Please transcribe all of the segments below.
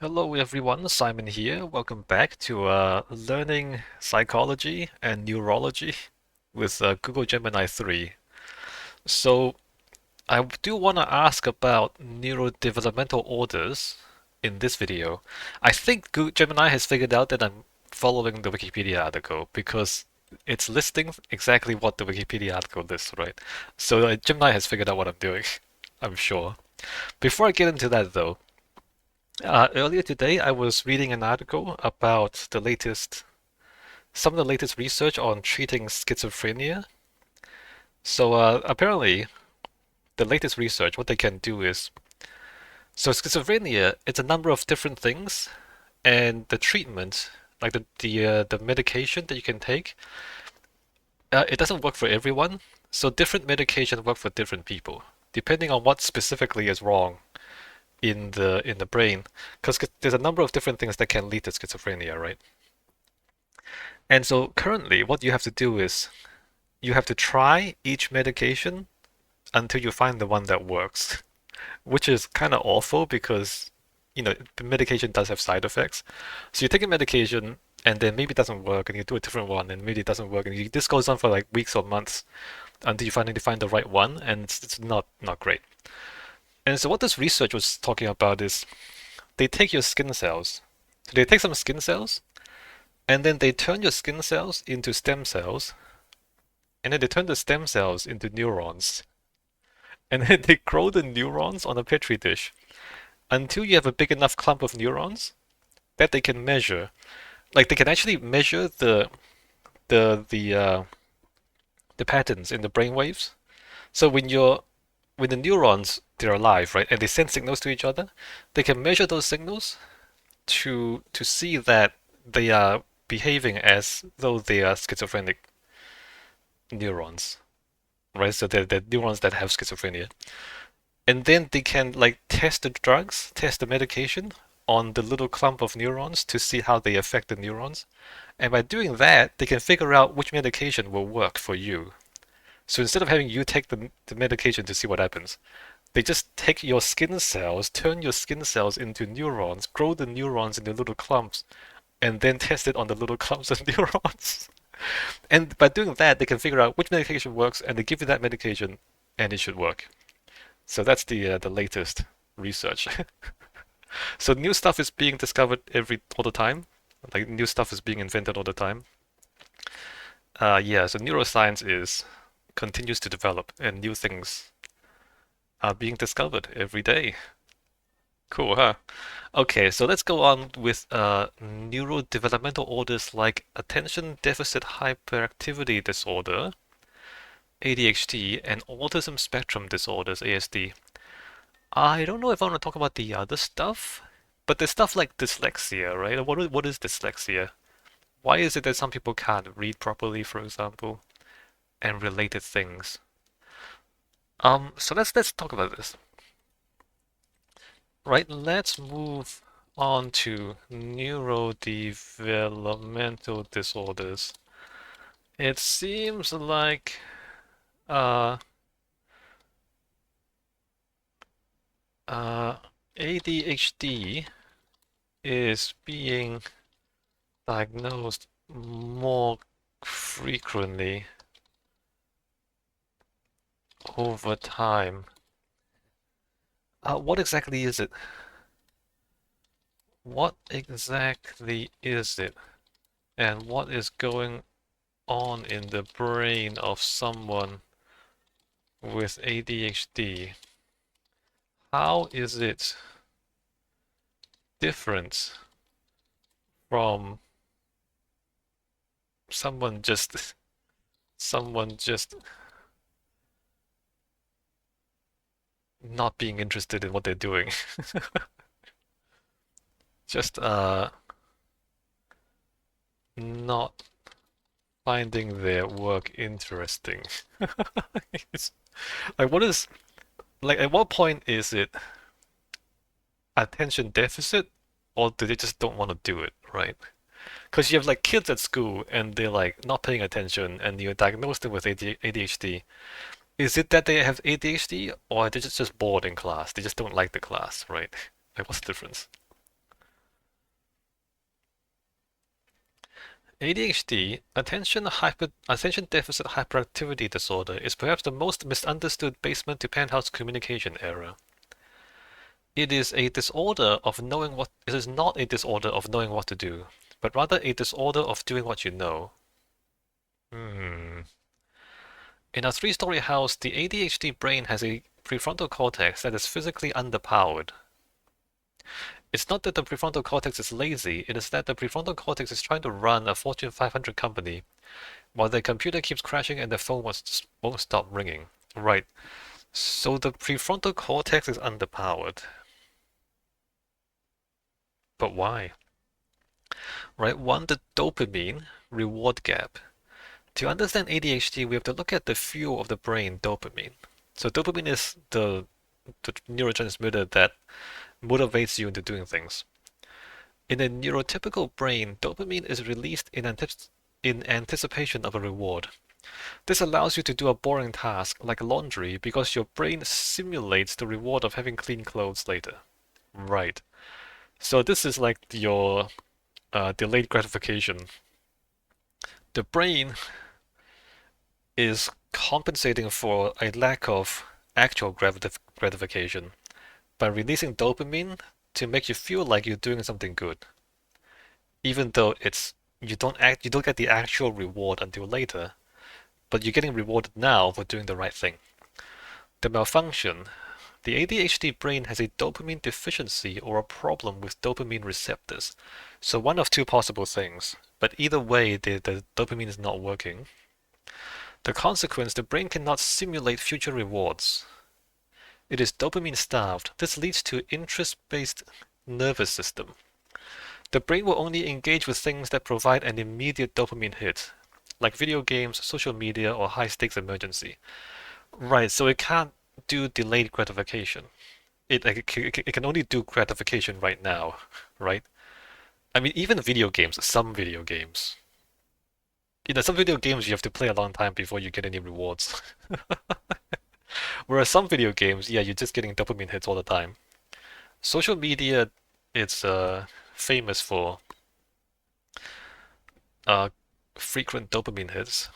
Hello everyone, Simon here. Welcome back to Learning Psychology and Neurology with Google Gemini 3. So I do want to ask about neurodevelopmental orders in this video. I think Google Gemini has figured out that I'm following the Wikipedia article because it's listing exactly what the Wikipedia article lists, right? So Gemini has figured out what I'm doing, I'm sure. Before I get into that though, earlier today, I was reading an article about some of the latest research on treating schizophrenia. So apparently, the latest research, what they can do is, so schizophrenia, it's a number of different things, and the treatment, like the medication that you can take, it doesn't work for everyone. So different medication work for different people, depending on what specifically is wrong in the brain, because there's a number of different things that can lead to schizophrenia, right? And so currently, what you have to do is you have to try each medication until you find the one that works, which is kind of awful because, the medication does have side effects. So you take a medication and then maybe it doesn't work, and you do a different one and maybe it doesn't work, and this goes on for like weeks or months until you finally find the right one, and it's not great. And so what this research was talking about is they take your skin cells. So they take some skin cells and then they turn your skin cells into stem cells, and then they turn the stem cells into neurons. And then they grow the neurons on a petri dish until you have a big enough clump of neurons that they can measure. Like they can actually measure the the uh, the patterns in the brain waves. So when the neurons they're alive, right, and they send signals to each other, they can measure those signals to see that they are behaving as though they are schizophrenic neurons, right? So they're neurons that have schizophrenia. And then they can like test the drugs, test the medication on the little clump of neurons to see how they affect the neurons. And by doing that, they can figure out which medication will work for you. So instead of having you take the medication to see what happens, they just take your skin cells, turn your skin cells into neurons, grow the neurons into little clumps, and then test it on the little clumps of neurons. And by doing that, they can figure out which medication works, and they give you that medication, and it should work. So that's the latest research. So new stuff is being discovered all the time. Like new stuff is being invented all the time. Yeah, so neuroscience is continues to develop and new things are being discovered every day. Cool, huh? Okay, so let's go on with neurodevelopmental orders like attention deficit hyperactivity disorder, ADHD, and autism spectrum disorders, ASD. I don't know if I want to talk about the other stuff, but there's stuff like dyslexia, right? What is dyslexia? Why is it that some people can't read properly, for example, and related things? So let's talk about this. Right, let's move on to neurodevelopmental disorders. It seems like uh, uh, ADHD is being diagnosed more frequently over time. What exactly is it? What exactly is it? And what is going on in the brain of someone with ADHD? How is it different from someone just not being interested in what they're doing? Just not finding their work interesting. It's, like what is like at what point is it attention deficit or do they just don't want to do it, right? Because you have like kids at school and they're like not paying attention and you diagnose them with ADHD. Is it that they have ADHD or they're just bored in class? They just don't like the class, right? Like what's the difference? ADHD, attention deficit hyperactivity disorder, is perhaps the most misunderstood basement to penthouse communication error. It is a disorder of knowing what it is not a disorder of knowing what to do, but rather a disorder of doing what you know. Hmm. In a three-story house, the ADHD brain has a prefrontal cortex that is physically underpowered. It's not that the prefrontal cortex is lazy, it is that the prefrontal cortex is trying to run a Fortune 500 company while their computer keeps crashing and their phone won't stop ringing. Right. So the prefrontal cortex is underpowered. But why? Right? One, the dopamine reward gap. To understand ADHD, we have to look at the fuel of the brain, dopamine. So dopamine is the neurotransmitter that motivates you into doing things. In a neurotypical brain, dopamine is released in anticipation of a reward. This allows you to do a boring task like laundry because your brain simulates the reward of having clean clothes later. Right. So this is like your delayed gratification. The brain is compensating for a lack of actual gratification by releasing dopamine to make you feel like you're doing something good, even though you don't get the actual reward until later, but you're getting rewarded now for doing the right thing. The malfunction. The ADHD brain has a dopamine deficiency or a problem with dopamine receptors. So one of two possible things, but either way, the dopamine is not working. The consequence, the brain cannot simulate future rewards. It is dopamine starved. This leads to interest-based nervous system. The brain will only engage with things that provide an immediate dopamine hit, like video games, social media, or high-stakes emergency. Right, so it can't do delayed gratification. It can only do gratification right now, right? I mean, even video games, some video games. Some video games you have to play a long time before you get any rewards. Whereas some video games, yeah, you're just getting dopamine hits all the time. Social media, it's famous for uh, frequent dopamine hits.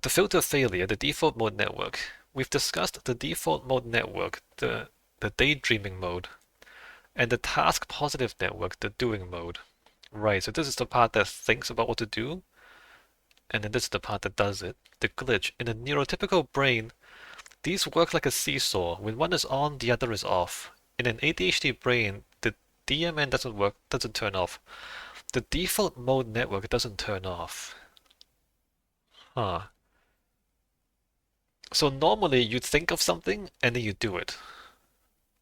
The filter failure, the default mode network. We've discussed the default mode network, the daydreaming mode, and the task positive network, the doing mode. Right, so this is the part that thinks about what to do, and then this is the part that does it. The glitch. In a neurotypical brain, these work like a seesaw. When one is on, the other is off. In an ADHD brain, the DMN doesn't work, doesn't turn off. The default mode network doesn't turn off. Huh. So normally you think of something and then you do it.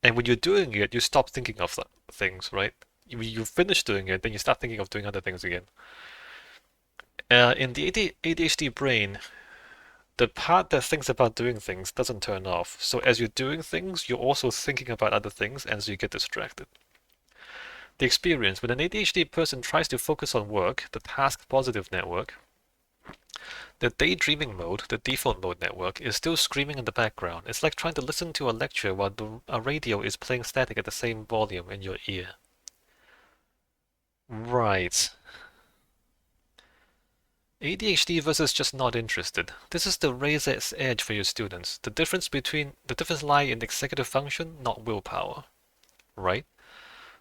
And when you're doing it, you stop thinking of things, right? You finish doing it, then you start thinking of doing other things again. In the ADHD brain, the part that thinks about doing things doesn't turn off. So as you're doing things, you're also thinking about other things, and so you get distracted. The experience, when an ADHD person tries to focus on work, the task positive network, the daydreaming mode, the default mode network, is still screaming in the background. It's like trying to listen to a lecture while a radio is playing static at the same volume in your ear. Right. ADHD versus just not interested. This is the razor's edge for your students. The difference lie in executive function, not willpower, right?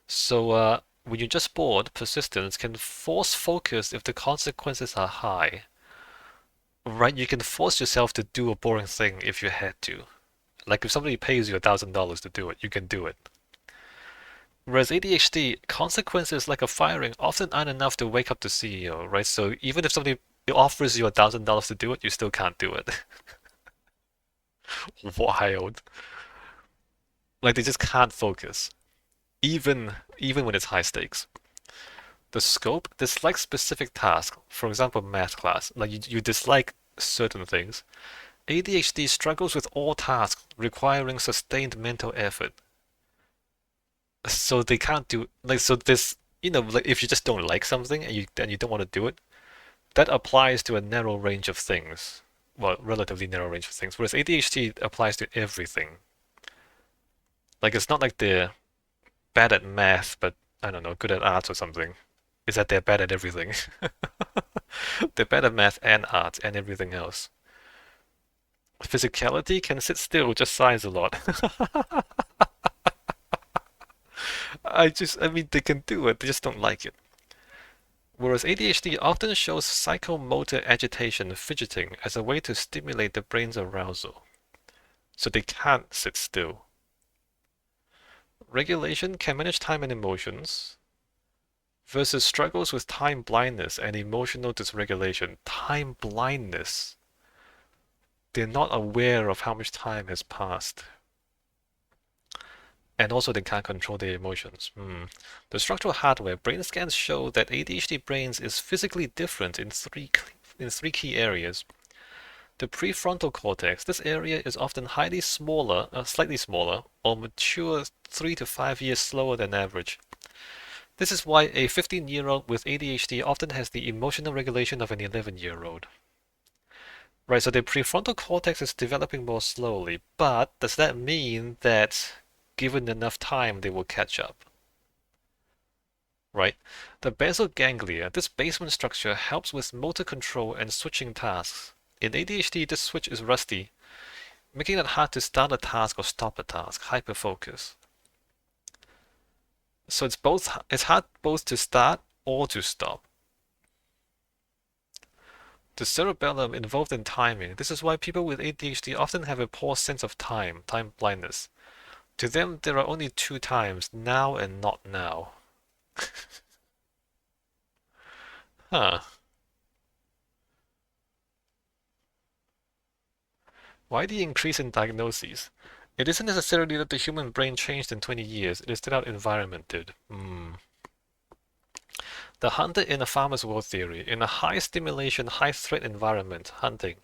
So when you're just bored, persistence can force focus if the consequences are high, right? You can force yourself to do a boring thing if you had to. Like if somebody pays you $1,000 to do it, you can do it. Whereas ADHD, consequences like a firing often aren't enough to wake up the CEO, right? So even if somebody offers you $1,000 to do it, you still can't do it. Wild. Like they just can't focus, even when it's high stakes. The scope, dislike specific tasks, for example, math class, like you dislike certain things. ADHD struggles with all tasks requiring sustained mental effort. So they can't do like so this like if you just don't like something and you don't want to do it, that applies to a narrow range of things. Well, relatively narrow range of things. Whereas ADHD applies to everything. Like it's not like they're bad at math, but I don't know, good at arts or something. is that they're bad at everything. They're bad at math and art and everything else. Physicality can sit still, just sighs a lot. I mean, they can do it, they just don't like it. Whereas ADHD often shows psychomotor agitation, fidgeting, as a way to stimulate the brain's arousal. So they can't sit still. Regulation can manage time and emotions, versus struggles with time blindness and emotional dysregulation. Time blindness. They're not aware of how much time has passed. And also they can't control their emotions. The structural hardware, brain scans show that ADHD brains is physically different in three key areas. The prefrontal cortex, this area is often slightly smaller, or mature 3 to 5 years slower than average. This is why a 15-year-old with ADHD often has the emotional regulation of an 11-year-old. Right, so the prefrontal cortex is developing more slowly, but does that mean that given enough time they will catch up? Right? The basal ganglia, this basement structure helps with motor control and switching tasks. In ADHD, this switch is rusty, making it hard to start a task or stop a task, hyperfocus. So it's hard both to start or to stop. The cerebellum involved in timing. This is why people with ADHD often have a poor sense of time blindness. To them, there are only two times, now and not now. Huh. Why the increase in diagnoses? It isn't necessarily that the human brain changed in 20 years, it is that our environment did. The hunter in a farmer's world theory. In a high stimulation, high threat environment, hunting.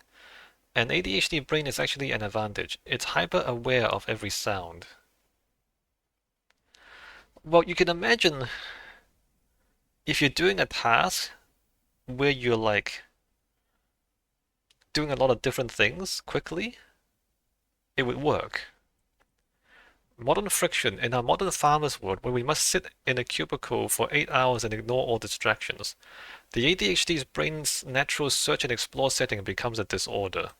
An ADHD brain is actually an advantage. It's hyper aware of every sound. Well, you can imagine if you're doing a task where you're like doing a lot of different things quickly, it would work. Modern friction in our modern farmer's world, where we must sit in a cubicle for 8 hours and ignore all distractions, the ADHD's brain's natural search and explore setting becomes a disorder.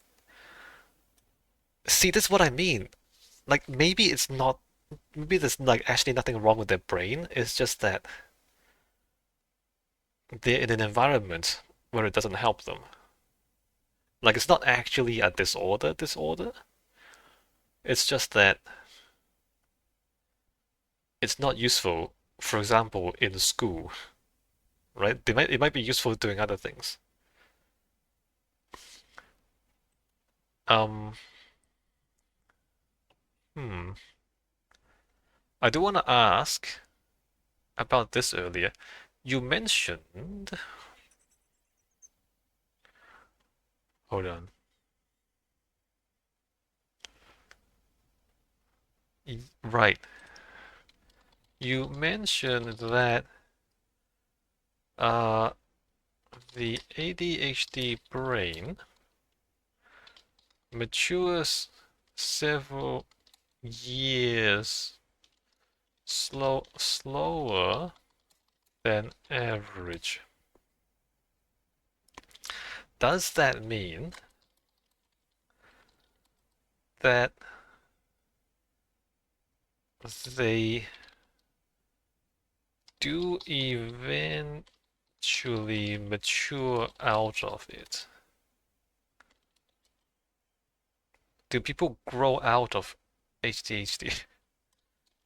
See, this is what I mean. Like, maybe there's like actually nothing wrong with their brain. It's just that they're in an environment where it doesn't help them. Like, it's not actually a disorder. It's just that it's not useful, for example, in school, right? It might be useful doing other things. Um, hmm. I do want to ask about this earlier. You mentioned, hold on. Right. You mentioned that uh, the ADHD brain matures several years slower than average. Does that mean that they do eventually mature out of it? Do people grow out of ADHD?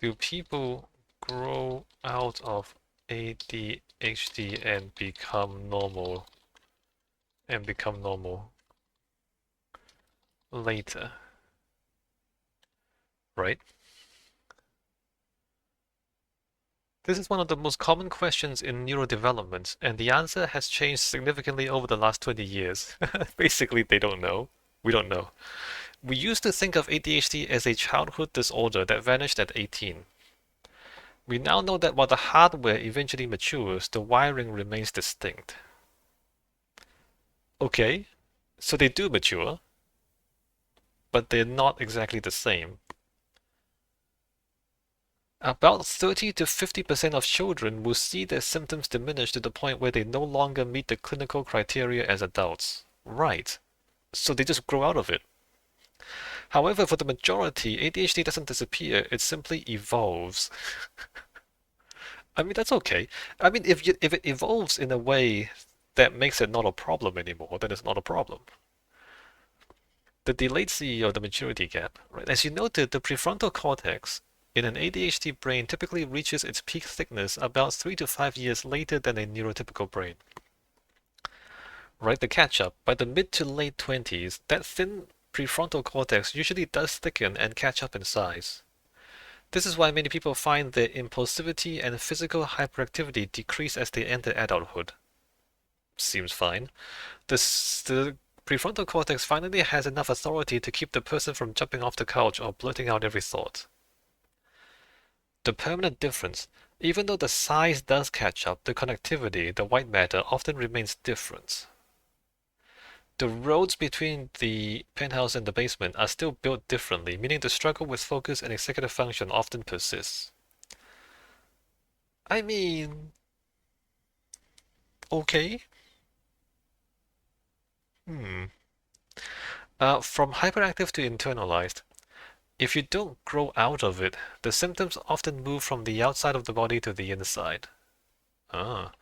Do people grow out of ADHD and become normal later, right? This is one of the most common questions in neurodevelopment, and the answer has changed significantly over the last 20 years. Basically, they don't know. We don't know. We used to think of ADHD as a childhood disorder that vanished at 18. We now know that while the hardware eventually matures, the wiring remains distinct. Okay, so they do mature, but they're not exactly the same. About 30 to 50% of children will see their symptoms diminish to the point where they no longer meet the clinical criteria as adults. Right. So they just grow out of it. However, for the majority, ADHD doesn't disappear, it simply evolves. I mean, that's okay. I mean, if it evolves in a way that makes it not a problem anymore, then it's not a problem. The delayed CEO, the maturity gap, right? As you noted, the prefrontal cortex in an ADHD brain typically reaches its peak thickness about 3 to 5 years later than a neurotypical brain. Right, the catch-up, by the mid to late 20s, that thin prefrontal cortex usually does thicken and catch up in size. This is why many people find their impulsivity and physical hyperactivity decrease as they enter adulthood. Seems fine. The prefrontal cortex finally has enough authority to keep the person from jumping off the couch or blurting out every thought. The permanent difference, even though the size does catch up, the connectivity, the white matter, often remains different. The roads between the penthouse and the basement are still built differently, meaning the struggle with focus and executive function often persists. I mean, okay. Hmm. From hyperactive to internalized, if you don't grow out of it, the symptoms often move from the outside of the body to the inside. Ah.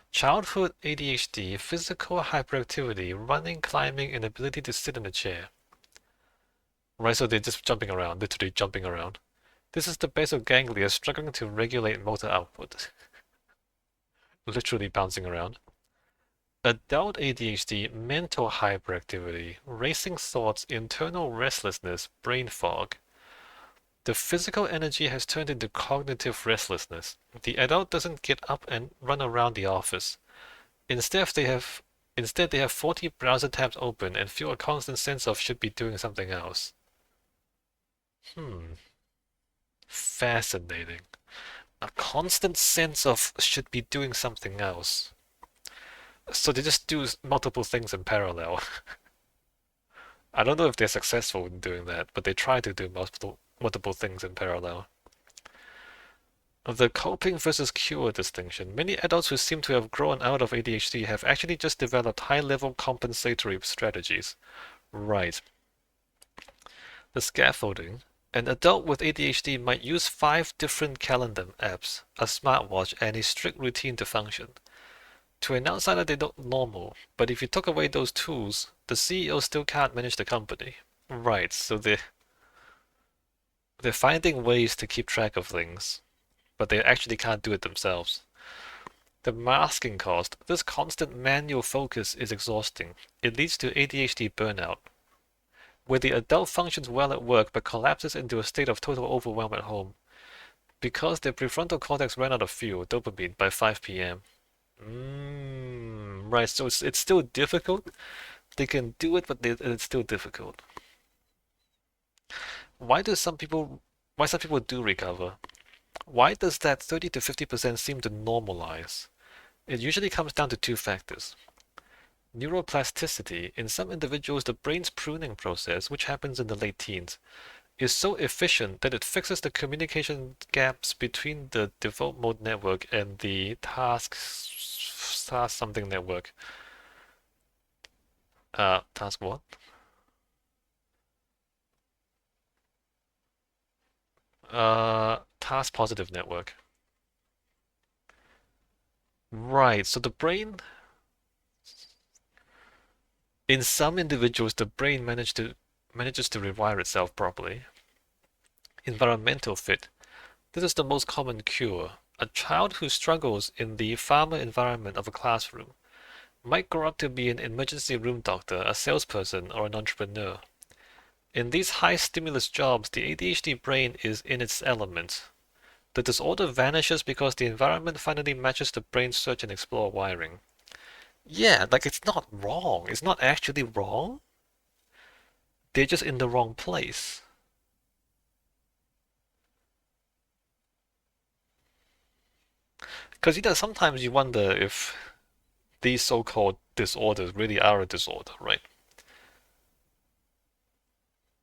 Childhood ADHD, physical hyperactivity, running, climbing, inability to sit in a chair. Right, so they're just jumping around, literally jumping around. This is the basal ganglia struggling to regulate motor output, literally bouncing around. Adult ADHD, mental hyperactivity, racing thoughts, internal restlessness, brain fog. The physical energy has turned into cognitive restlessness. The adult doesn't get up and run around the office. Instead, they have Instead they have 40 browser tabs open and feel a constant sense of should be doing something else. Hmm, fascinating. A constant sense of should be doing something else. So they just do multiple things in parallel. I don't know if they're successful in doing that, but they try to do multiple things in parallel. The coping versus cure distinction. Many adults who seem to have grown out of ADHD have actually just developed high-level compensatory strategies. Right. The scaffolding. An adult with ADHD might use 5 different calendar apps, a smartwatch, and a strict routine to function. To an outsider, they look normal, but if you took away those tools, the CEO still can't manage the company. Right, so they're finding ways to keep track of things, but they actually can't do it themselves. The masking cost. This constant manual focus is exhausting. It leads to ADHD burnout, where the adult functions well at work but collapses into a state of total overwhelm at home because their prefrontal cortex ran out of fuel, dopamine, by 5 p.m. Right, so it's still difficult. They can do it, but it's still difficult. Why do some people, why some people do recover? Why does that 30 to 50% seem to normalize? It usually comes down to 2 factors. Neuroplasticity. In some individuals, the brain's pruning process, which happens in the late teens, is so efficient that it fixes the communication gaps between the default mode network and the task something network. Task what? Task positive network. Right, so the brain, in some individuals, the brain manages to rewire itself properly. Environmental fit. This is the most common cure. A child who struggles in the farmer environment of a classroom might grow up to be an emergency room doctor, a salesperson, or an entrepreneur. In these high stimulus jobs, the ADHD brain is in its element. The disorder vanishes because the environment finally matches the brain's search and explore wiring. Yeah, like it's not wrong. It's not actually wrong. They're just in the wrong place. Because sometimes you wonder if these so-called disorders really are a disorder, right?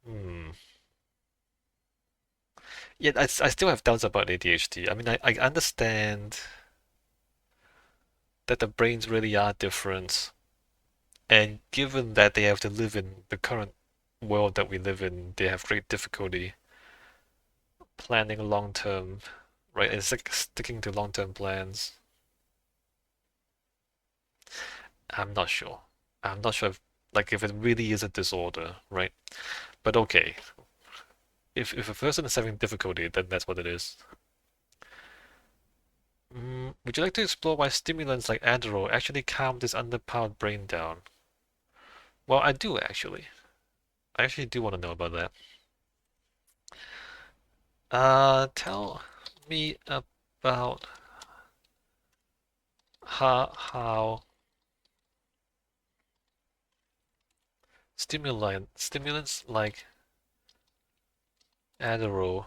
Hmm. Yeah, I still have doubts about ADHD. I mean, I understand that the brains really are different, and given that they have to live in the current world that we live in, they have great difficulty planning long term, right? And sticking to long term plans. I'm not sure. I'm not sure if, like, if it really is a disorder, right? But okay, if a person is having difficulty, then that's what it is. Would you like to explore why stimulants like Adderall actually calm this underpowered brain down? Well, I do actually. I actually do want to know about that. Tell me about how stimulants like Adderall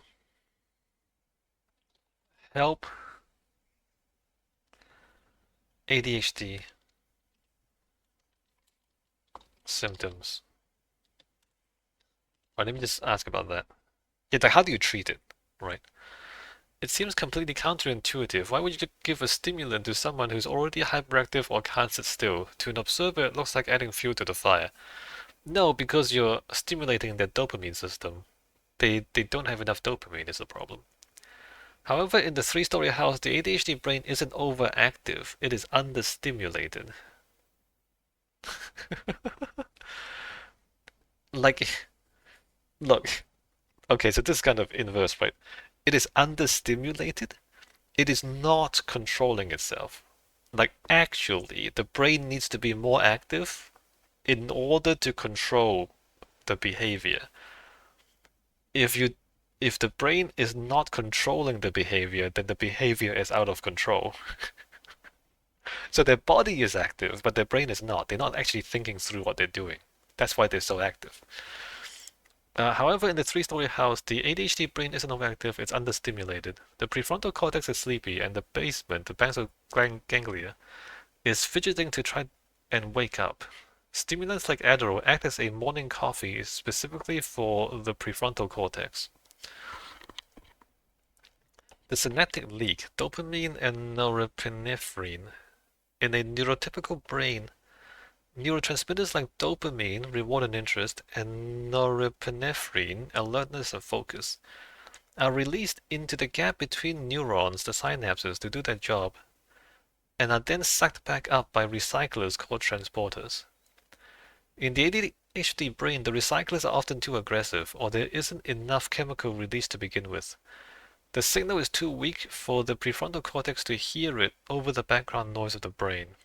help ADHD symptoms. Or let me just ask about that. Yeah, like how do you treat it, right? It seems completely counterintuitive. Why would you give a stimulant to someone who's already hyperactive or can't sit still? To an observer, it looks like adding fuel to the fire. No, because you're stimulating their dopamine system. They don't have enough dopamine is the problem. However, in the three-story house, the ADHD brain isn't overactive. It is understimulated. Like, look, okay, so this is kind of inverse, right? It is understimulated. It is not controlling itself. Like, actually, the brain needs to be more active in order to control the behavior. If you if the brain is not controlling the behavior, then the behavior is out of control. So their body is active, but their brain is not. They're not actually thinking through what they're doing. That's why they're so active. However, in the three-story house, the ADHD brain isn't overactive, it's understimulated. The prefrontal cortex is sleepy, and the basement, the basal ganglia, is fidgeting to try and wake up. Stimulants like Adderall act as a morning coffee specifically for the prefrontal cortex. The synaptic leak, dopamine and norepinephrine. In a neurotypical brain, neurotransmitters like dopamine, reward and interest, and norepinephrine, alertness and focus, are released into the gap between neurons, the synapses, to do their job, and are then sucked back up by recyclers called transporters. In the ADHD brain, the recyclers are often too aggressive, or there isn't enough chemical release to begin with. The signal is too weak for the prefrontal cortex to hear it over the background noise of the brain.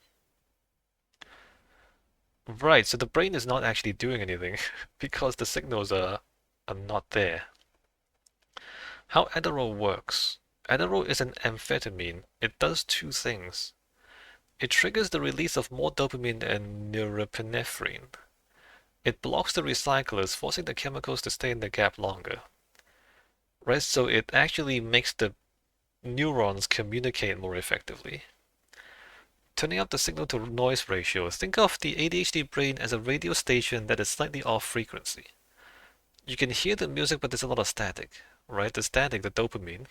Right, so the brain is not actually doing anything because the signals are not there. How Adderall works. Adderall is an amphetamine. It does two things. It triggers the release of more dopamine and norepinephrine. It blocks the recyclers, forcing the chemicals to stay in the gap longer. Right, so it actually makes the neurons communicate more effectively. Turning up the signal to noise ratio. Think of the ADHD brain as a radio station that is slightly off frequency. You can hear the music, but there's a lot of static, right? The static, the dopamine.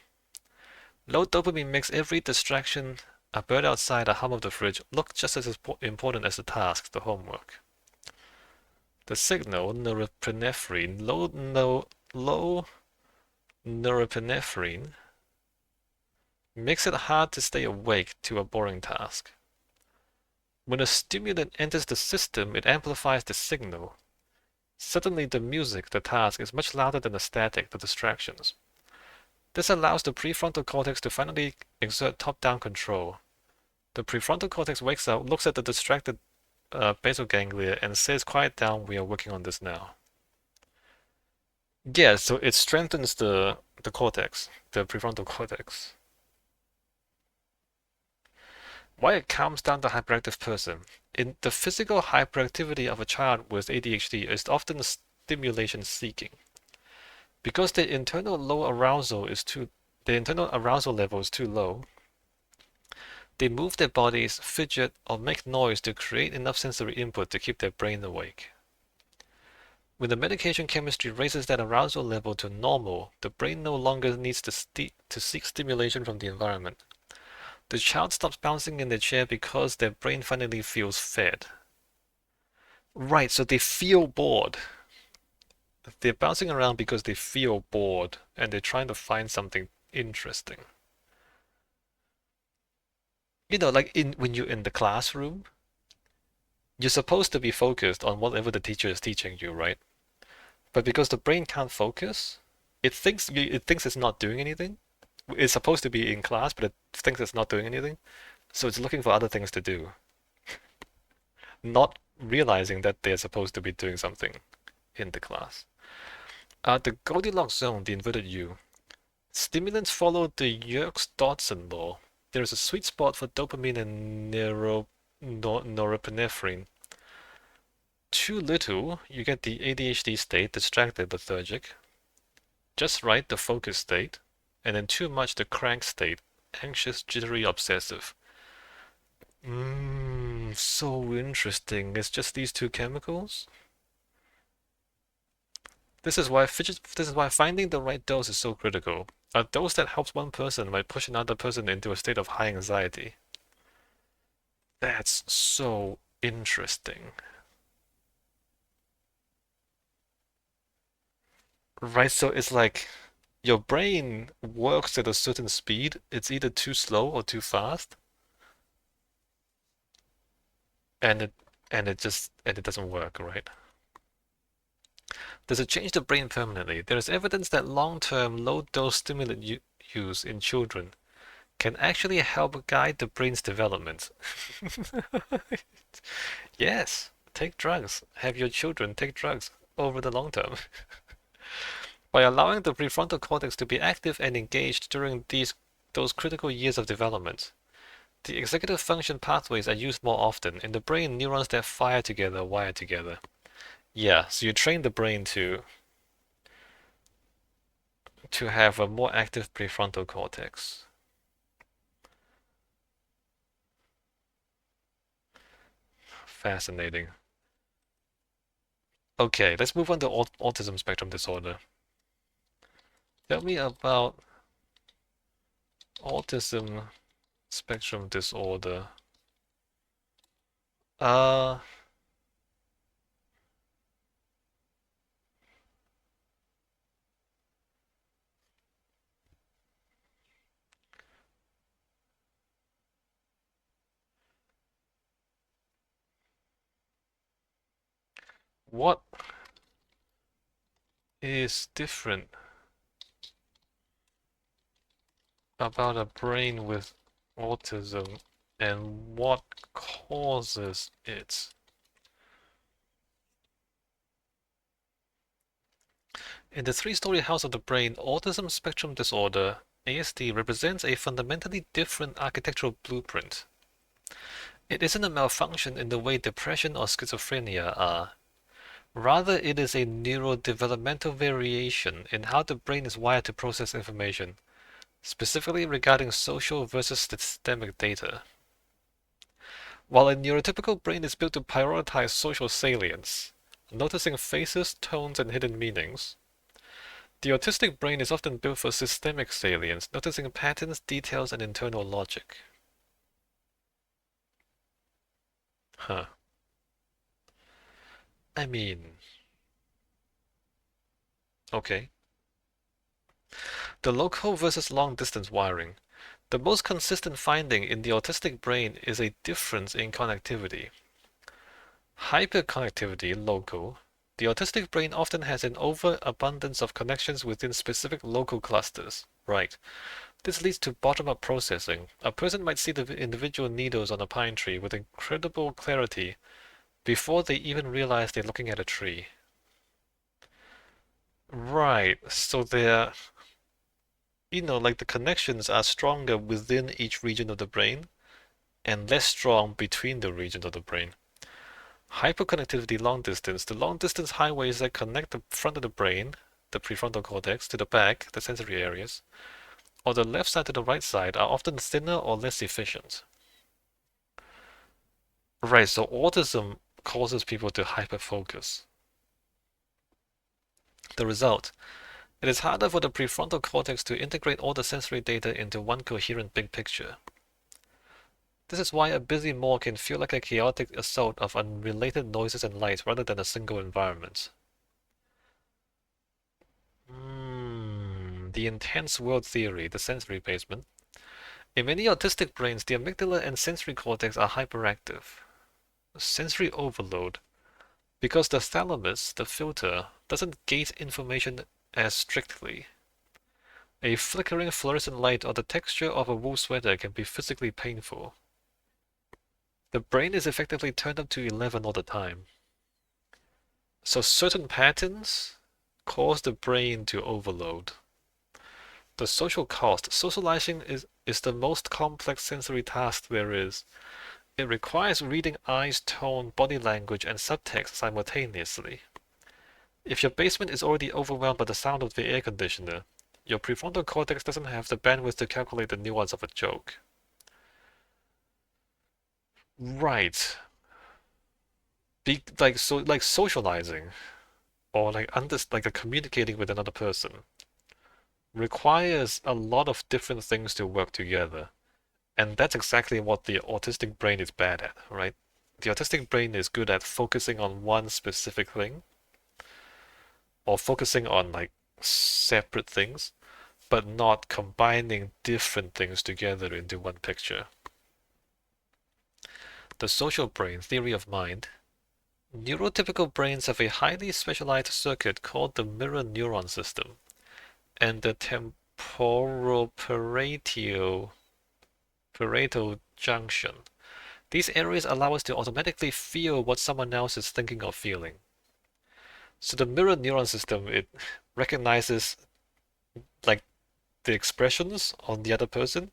Low dopamine makes every distraction, a bird outside, a hum of the fridge, look just as important as the task, the homework. The signal, norepinephrine, low norepinephrine, makes it hard to stay awake to a boring task. When a stimulant enters the system, it amplifies the signal. Suddenly the music, the task, is much louder than the static, the distractions. This allows the prefrontal cortex to finally exert top-down control. The prefrontal cortex wakes up, looks at the distracted basal ganglia, and says, "Quiet down, we are working on this now." Yeah, so it strengthens the cortex, the prefrontal cortex. Why it calms down the hyperactive person. In the physical hyperactivity of a child with ADHD is often stimulation seeking. Because the internal arousal level is too low, they move their bodies, fidget, or make noise to create enough sensory input to keep their brain awake. When the medication chemistry raises that arousal level to normal, the brain no longer needs to seek stimulation from the environment. The child stops bouncing in their chair because their brain finally feels fed. Right, so they feel bored. They're bouncing around because they feel bored and they're trying to find something interesting. Like when you're in the classroom, you're supposed to be focused on whatever the teacher is teaching you, right? But because the brain can't focus, it thinks it's not doing anything. It's supposed to be in class, but it thinks it's not doing anything. So it's looking for other things to do, not realizing that they're supposed to be doing something in the class. The Goldilocks zone, the inverted U. Stimulants follow the Yerkes-Dodson law. There is a sweet spot for dopamine and norepinephrine. Too little, you get the ADHD state, distracted, lethargic. Just right, the focus state. And then too much, the crank state, anxious, jittery, obsessive. So interesting. It's just these two chemicals? This is why finding the right dose is so critical. A dose that helps one person might push another person into a state of high anxiety. That's so interesting. Right, so it's like your brain works at a certain speed. It's either too slow or too fast, and it doesn't work, right? Does it change the brain permanently? There is evidence that long-term low-dose stimulant use in children can actually help guide the brain's development. Yes, take drugs. Have your children take drugs over the long term. By allowing the prefrontal cortex to be active and engaged during those critical years of development, the executive function pathways are used more often. In the brain, neurons that fire together wire together. Yeah, so you train the brain to have a more active prefrontal cortex. Fascinating. Okay, let's move on to autism spectrum disorder. Tell me about autism spectrum disorder. Uh, what is different about a brain with autism and what causes it? In the three-story house of the brain, autism spectrum disorder, ASD, represents a fundamentally different architectural blueprint. It isn't a malfunction in the way depression or schizophrenia are. Rather, it is a neurodevelopmental variation in how the brain is wired to process information, specifically regarding social versus systemic data. While a neurotypical brain is built to prioritize social salience, noticing faces, tones, and hidden meanings, the autistic brain is often built for systemic salience, noticing patterns, details, and internal logic. Huh. I mean, okay. The local versus long-distance wiring. The most consistent finding in the autistic brain is a difference in connectivity. Hyperconnectivity, local. The autistic brain often has an overabundance of connections within specific local clusters. Right. This leads to bottom-up processing. A person might see the individual needles on a pine tree with incredible clarity before they even realize they're looking at a tree. Right. So like the connections are stronger within each region of the brain and less strong between the regions of the brain. Hyperconnectivity long distance. The long distance highways that connect the front of the brain, the prefrontal cortex, to the back, the sensory areas, or the left side to the right side are often thinner or less efficient. Right, so autism causes people to hyperfocus. The result: it is harder for the prefrontal cortex to integrate all the sensory data into one coherent big picture. This is why a busy mall can feel like a chaotic assault of unrelated noises and lights rather than a single environment. The intense world theory, the sensory basement. In many autistic brains, the amygdala and sensory cortex are hyperactive. Sensory overload, because the thalamus, the filter, doesn't gate information as strictly. A flickering fluorescent light or the texture of a wool sweater can be physically painful. The brain is effectively turned up to 11 all the time. So certain patterns cause the brain to overload. The social cost. Socializing is the most complex sensory task there is. It requires reading eyes, tone, body language, and subtext simultaneously. If your basement is already overwhelmed by the sound of the air conditioner, your prefrontal cortex doesn't have the bandwidth to calculate the nuance of a joke. Right. Like socializing or like communicating with another person requires a lot of different things to work together. And that's exactly what the autistic brain is bad at, right? The autistic brain is good at focusing on one specific thing or focusing on like separate things, but not combining different things together into one picture. The social brain theory of mind. Neurotypical brains have a highly specialized circuit called the mirror neuron system and the temporoparietal junction. These areas allow us to automatically feel what someone else is thinking or feeling. So the mirror neuron system, it recognizes like the expressions on the other person,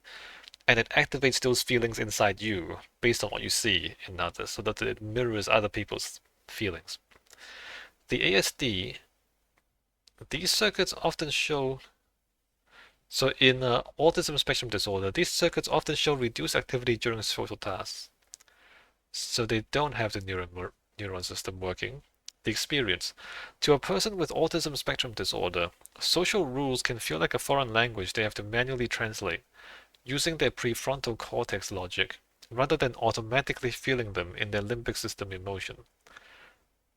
and it activates those feelings inside you based on what you see in others, so that it mirrors other people's feelings. The ASD, these circuits often show, so in autism spectrum disorder, these circuits often show reduced activity during social tasks. So they don't have the neuron system working. The experience. To a person with autism spectrum disorder, social rules can feel like a foreign language they have to manually translate, using their prefrontal cortex logic, rather than automatically feeling them in their limbic system emotion.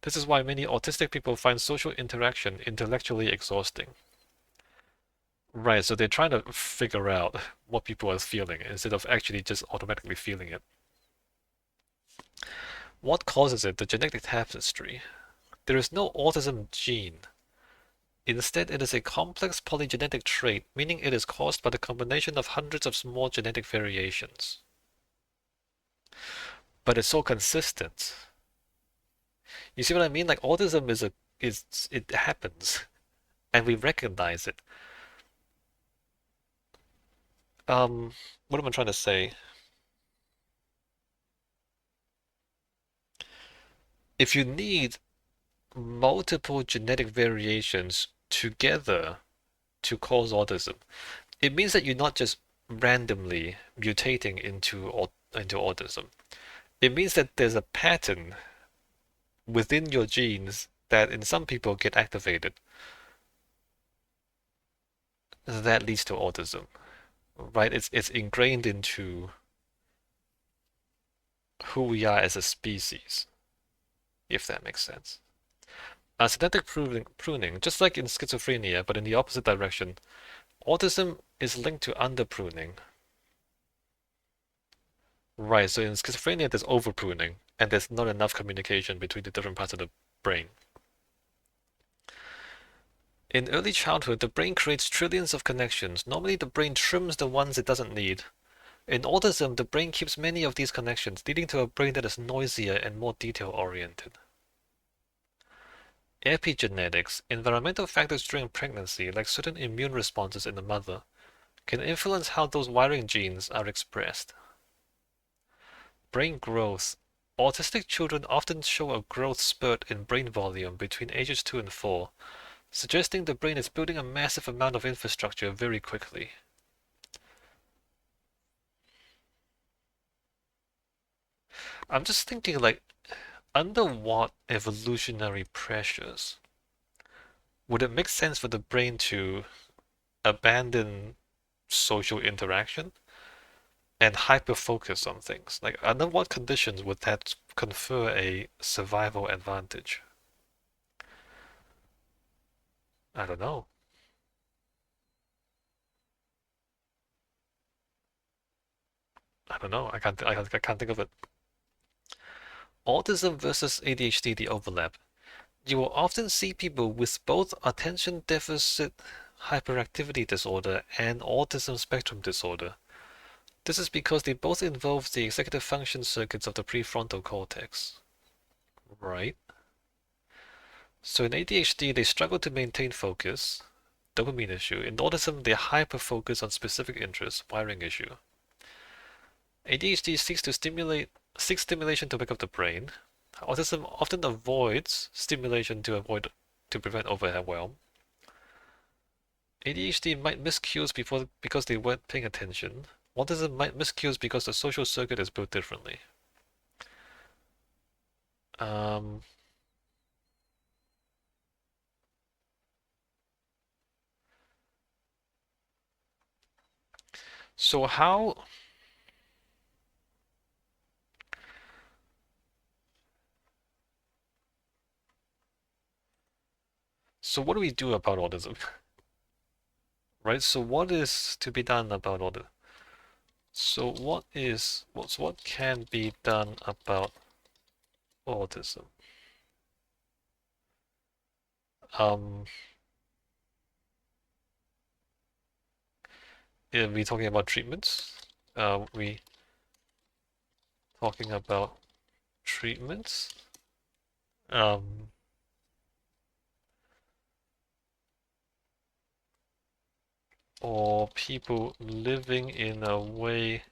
This is why many autistic people find social interaction intellectually exhausting. Right, so they're trying to figure out what people are feeling instead of actually just automatically feeling it. What causes it? The genetic tapestry. There is no autism gene. Instead, it is a complex polygenetic trait, meaning it is caused by the combination of hundreds of small genetic variations. But it's so consistent. You see what I mean? Like autism it happens, and we recognize it. What am I trying to say? If you need multiple genetic variations together to cause autism, it means that you're not just randomly mutating into autism. It means that there's a pattern within your genes that in some people get activated that leads to autism, right? It's ingrained into who we are as a species, if that makes sense. Synthetic pruning, just like in schizophrenia, but in the opposite direction, autism is linked to underpruning. Right, so in schizophrenia, there's overpruning, and there's not enough communication between the different parts of the brain. In early childhood, the brain creates trillions of connections. Normally, the brain trims the ones it doesn't need. In autism, the brain keeps many of these connections, leading to a brain that is noisier and more detail-oriented. Epigenetics, environmental factors during pregnancy, like certain immune responses in the mother, can influence how those wiring genes are expressed. Brain growth. Autistic children often show a growth spurt in brain volume between ages 2 and 4, suggesting the brain is building a massive amount of infrastructure very quickly. I'm just thinking, like, under what evolutionary pressures would it make sense for the brain to abandon social interaction and hyper focus on things? Like, under what conditions would that confer a survival advantage? I don't know. I don't know. I can't think of it. Autism versus ADHD, the overlap. You will often see people with both attention deficit hyperactivity disorder and autism spectrum disorder. This is because they both involve the executive function circuits of the prefrontal cortex. Right. So in ADHD, they struggle to maintain focus, dopamine issue. In autism, they hyper-focus on specific interests, wiring issue. ADHD seeks stimulation to wake up the brain. Autism often avoids stimulation to prevent overwhelm. ADHD might miss cues because they weren't paying attention. Autism might miss cues because the social circuit is built differently. Um, so how so what do we do about autism? Right? So what is to be done about autism? So what can be done about autism? Um, are we talking about treatments? We talking about treatments? Um, or people living in a way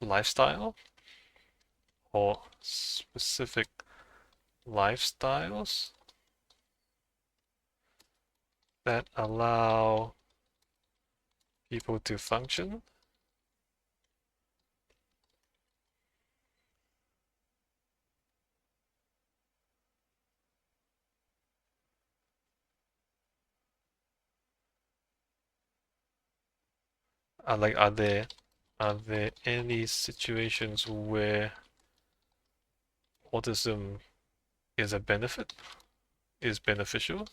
lifestyle or specific lifestyles that allow people to function? Like, are there any situations where autism is a benefit, is beneficial?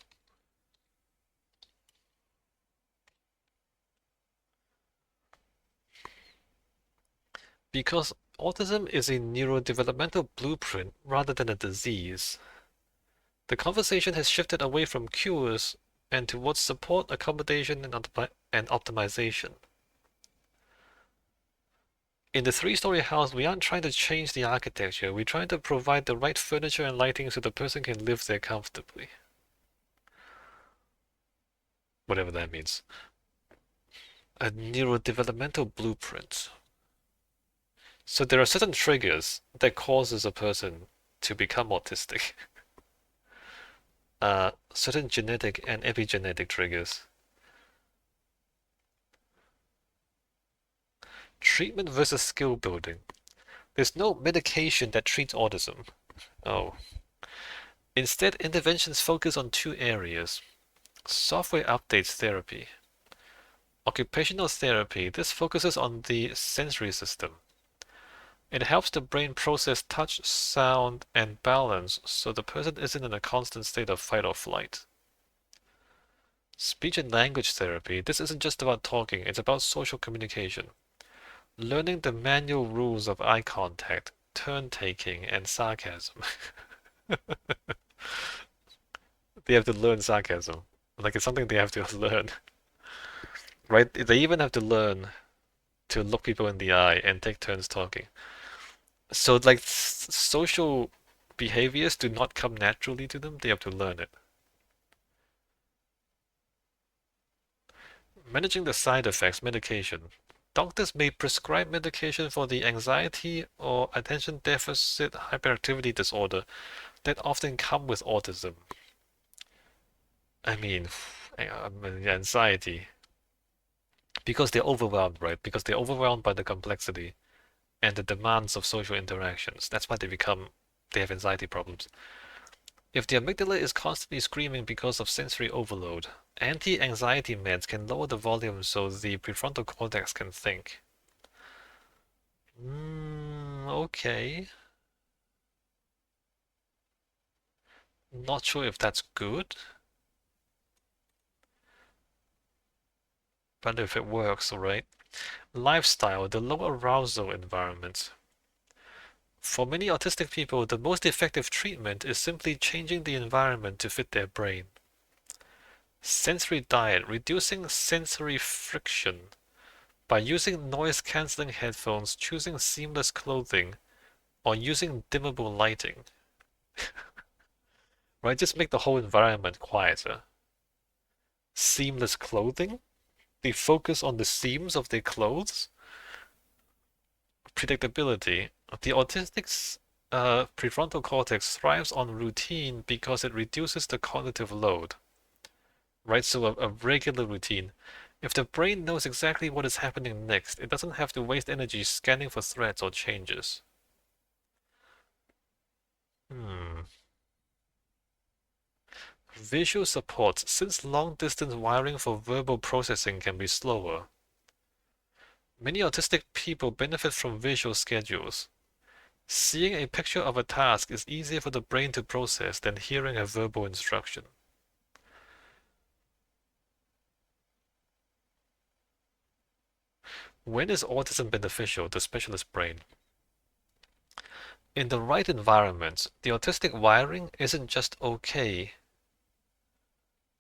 Because autism is a neurodevelopmental blueprint rather than a disease. The conversation has shifted away from cures and towards support, accommodation, and optimization. In the three-story house, we aren't trying to change the architecture. We're trying to provide the right furniture and lighting so the person can live there comfortably. Whatever that means. A neurodevelopmental blueprint. So there are certain triggers that causes a person to become autistic. Certain genetic and epigenetic triggers. Treatment versus skill building. There's no medication that treats autism. Oh. Instead, interventions focus on two areas. Software updates therapy. Occupational therapy. This focuses on the sensory system. It helps the brain process touch, sound, and balance so the person isn't in a constant state of fight or flight. Speech and language therapy. This isn't just about talking, it's about social communication. Learning the manual rules of eye contact, turn-taking, and sarcasm. They have to learn sarcasm. Like, it's something they have to learn, right? They even have to learn to look people in the eye and take turns talking. So, like, social behaviors do not come naturally to them, they have to learn it. Managing the side effects, medication. Doctors may prescribe medication for the anxiety or attention deficit hyperactivity disorder that often come with autism. I mean, anxiety. Because they're overwhelmed, right? Because they're overwhelmed by the complexity and the demands of social interactions. That's why they have anxiety problems. If the amygdala is constantly screaming because of sensory overload, anti-anxiety meds can lower the volume so the prefrontal cortex can think. Okay. Not sure if that's good, but if it works, alright. Lifestyle, the low arousal environment. For many autistic people, the most effective treatment is simply changing the environment to fit their brain. Sensory diet, reducing sensory friction by using noise-canceling headphones, choosing seamless clothing, or using dimmable lighting. Right? Just make the whole environment quieter. Seamless clothing? They focus on the seams of their clothes? Predictability. The autistic's prefrontal cortex thrives on routine because it reduces the cognitive load. Right? So a regular routine. If the brain knows exactly what is happening next, it doesn't have to waste energy scanning for threats or changes. Hmm. Visual support, since long-distance wiring for verbal processing can be slower. Many autistic people benefit from visual schedules. Seeing a picture of a task is easier for the brain to process than hearing a verbal instruction. When is autism beneficial to specialist brain? In the right environment, the autistic wiring isn't just okay,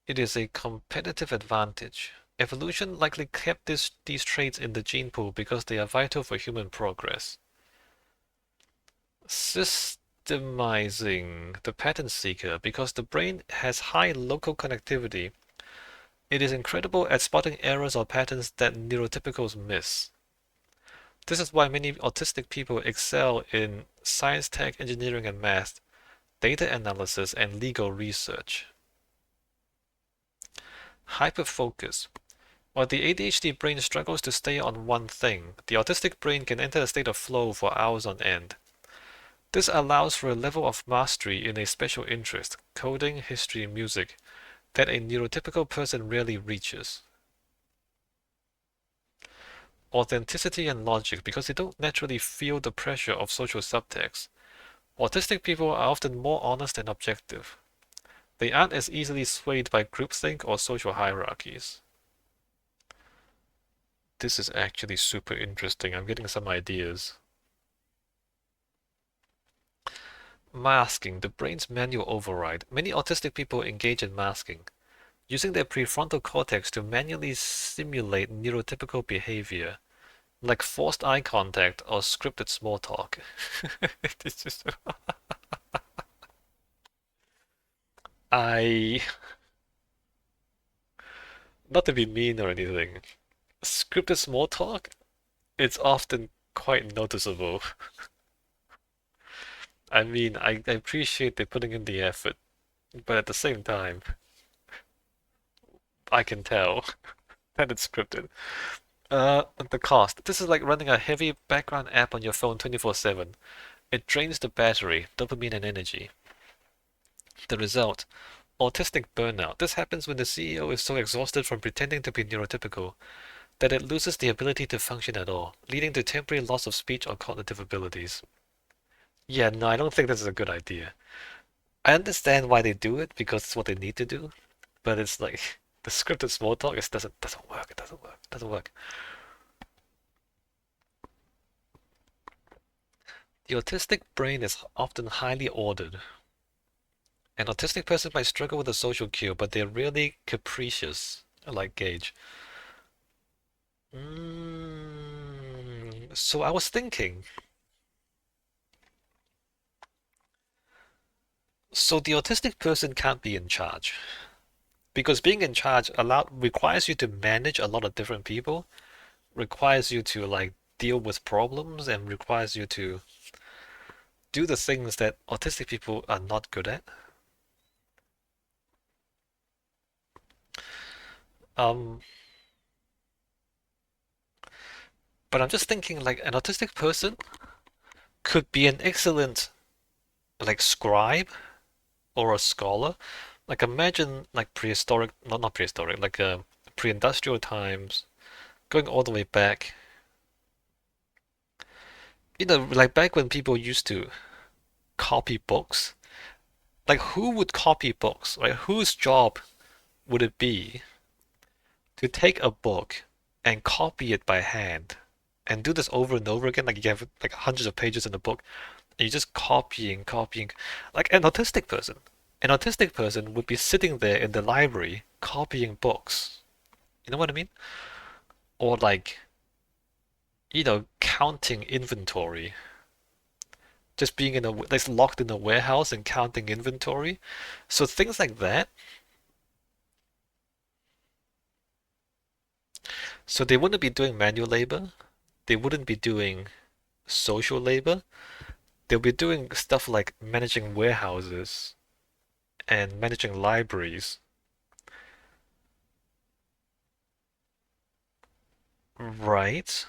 it is a competitive advantage. Evolution likely kept these traits in the gene pool because they are vital for human progress. Systemizing the pattern seeker because the brain has high local connectivity. It is incredible at spotting errors or patterns that neurotypicals miss. This is why many autistic people excel in science, tech, engineering, and math, data analysis, and legal research. Hyperfocus. While the ADHD brain struggles to stay on one thing, the autistic brain can enter a state of flow for hours on end. This allows for a level of mastery in a special interest, coding, history, and music, that a neurotypical person rarely reaches. Authenticity and logic, because they don't naturally feel the pressure of social subtext. Autistic people are often more honest and objective. They aren't as easily swayed by groupthink or social hierarchies. This is actually super interesting. I'm getting some ideas. Masking, the brain's manual override. Many autistic people engage in masking, using their prefrontal cortex to manually simulate neurotypical behavior, like forced eye contact or scripted small talk. It's just, I, not to be mean or anything, scripted small talk, it's often quite noticeable. I mean, I appreciate they're putting in the effort, but at the same time, I can tell that it's scripted. The cost. This is like running a heavy background app on your phone 24/7. It drains the battery, dopamine and energy. The result, autistic burnout. This happens when the CEO is so exhausted from pretending to be neurotypical that it loses the ability to function at all, leading to temporary loss of speech or cognitive abilities. Yeah, no, I don't think this is a good idea. I understand why they do it because it's what they need to do, but it's like the scripted small talk just doesn't work. It doesn't work. It doesn't work. The autistic brain is often highly ordered. An autistic person might struggle with a social cue, but they're really capricious, like Gage. So I was thinking, so the autistic person can't be in charge because being in charge requires you to manage a lot of different people, requires you to like deal with problems, and requires you to do the things that autistic people are not good at. Um, but I'm just thinking like an autistic person could be an excellent like scribe or a scholar. Like imagine like prehistoric, not prehistoric, like pre-industrial times, going all the way back. Like back when people used to copy books. Like who would copy books? Right? Whose job would it be to take a book and copy it by hand and do this over and over again? Like you have like hundreds of pages in the book, and you're just copying. Like an autistic person. An autistic person would be sitting there in the library copying books. You know what I mean? Or like, counting inventory. Just being like locked in a warehouse and counting inventory. So things like that. So they wouldn't be doing manual labor. They wouldn't be doing social labor. They'll be doing stuff like managing warehouses and managing libraries. Right.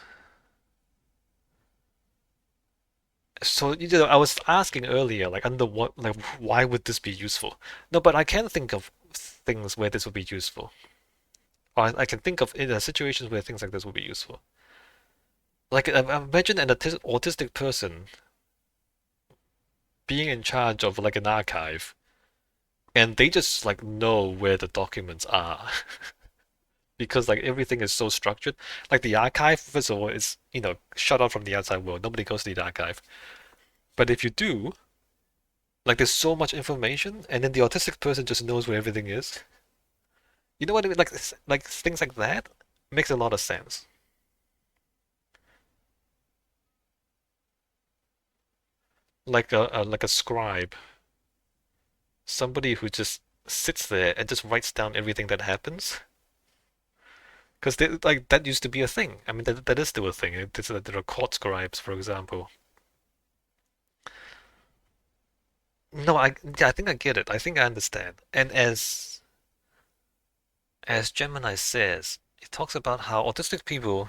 So, I was asking earlier, like, under what, like, why would this be useful? No, but I can think of things where this would be useful. Or I can think of situations where things like this would be useful. Like, imagine an autistic person being in charge of like an archive, and they just like know where the documents are because like everything is so structured. Like the archive, first of all, is shut off from the outside world. Nobody goes to the archive. But if you do, like there's so much information, and then the autistic person just knows where everything is. You know what I mean? Like things like that makes a lot of sense. Like a scribe, somebody who just sits there and just writes down everything that happens. Because like that used to be a thing. I mean, that is still a thing. There are court scribes, for example. No, yeah, I think I get it. I think I understand. And as Gemini says, it talks about how autistic people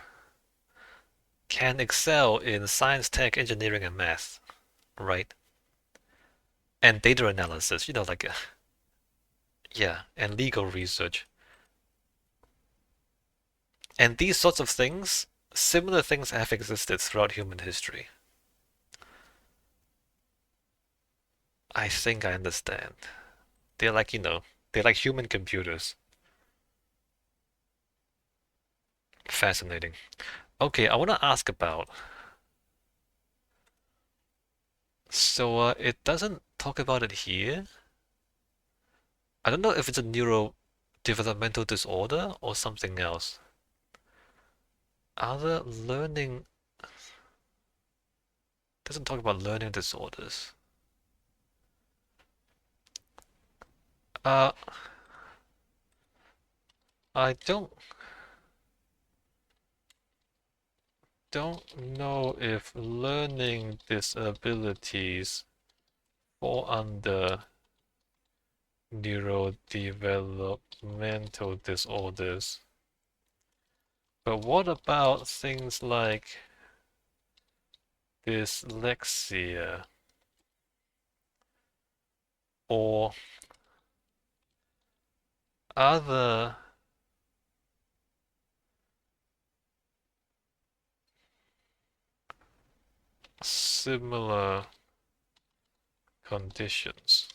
can excel in science, tech, engineering, and math, right? And data analysis, like yeah, and legal research. And these sorts of things, similar things have existed throughout human history. I think I understand. They're like, they're like human computers. Fascinating. Okay, I want to ask about. So it doesn't talk about it here. I don't know if it's a neurodevelopmental disorder or something else. Other learning doesn't talk about learning disorders. Uh, I don't know if learning disabilities fall under neurodevelopmental disorders. But what about things like dyslexia or other similar conditions?